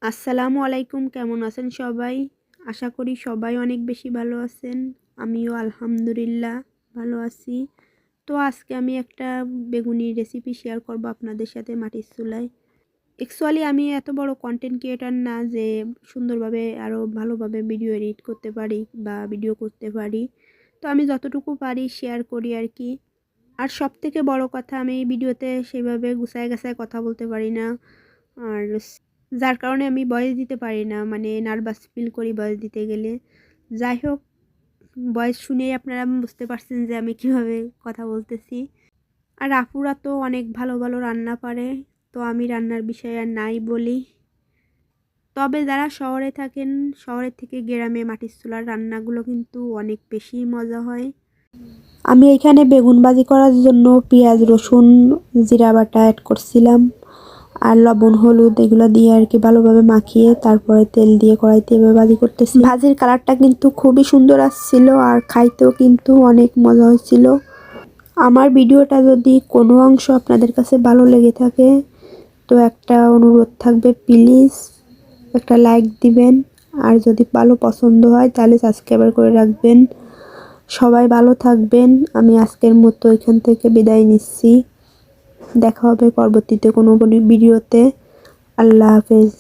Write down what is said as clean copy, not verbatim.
আসসালামু আলাইকুম, কেমন আছেন সবাই? আশা করি সবাই অনেক বেশি ভালো আছেন। আমিও আলহামদুলিল্লাহ ভালো আছি। তো আজকে আমি একটা বেগুনির রেসিপি শেয়ার করব আপনাদের সাথে মাটির চুলায়। অ্যাকচুয়ালি আমি এত বড় কন্টেন্ট ক্রিয়েটর না যে সুন্দরভাবে আরও ভালোভাবে ভিডিও এডিট করতে পারি বা ভিডিও করতে পারি। তো আমি যতটুকু পারি শেয়ার করি আর কি। আর সবথেকে বড় কথা, আমি ভিডিওতে সেভাবে গুছায় গাছায় কথা বলতে পারি না। আর যার কারণে আমি ভয়েস দিতে পারি না, মানে নার্ভাস ফিল করি ভয়েস দিতে গেলে। যাই হোক, ভয়েস শুনেই আপনারা বুঝতে পারছেন যে আমি কিভাবে কথা বলতেছি। আর আপুরা তো অনেক ভালো ভালো রান্না পারে, তো আমি রান্নার বিষয়ে আর নাই বলি। তবে যারা শহরে থাকেন, শহরের থেকে গ্রামে মাটির চুলার রান্নাগুলো কিন্তু অনেক বেশি মজা হয়। আমি এখানে বেগুন ভাজি করার জন্য পেঁয়াজ, রসুন, জিরা বাটা অ্যাড করছিলাম আর লবণ, হলুদ এগুলো দিয়ে আর কি ভালোভাবে মাখিয়ে তারপরে তেল দিয়ে কড়াইতে এভাবে ভাজি করতেছি। ভাজির কালারটা কিন্তু খুবই সুন্দর আসছিল আর খাইতেও কিন্তু অনেক মজা হয়েছিল। আমার ভিডিওটা যদি কোনো অংশ আপনাদের কাছে ভালো লেগে থাকে তো একটা অনুরোধ থাকবে, প্লিজ একটা লাইক দিবেন। আর যদি ভালো পছন্দ হয় তাহলে সাবস্ক্রাইব করে রাখবেন। সবাই ভালো থাকবেন। আমি আজকের মতো এখান থেকে বিদায় নিচ্ছি। দেখা হবে পরবর্তীতে কোনো ভিডিওতে। আল্লাহ হাফেজ।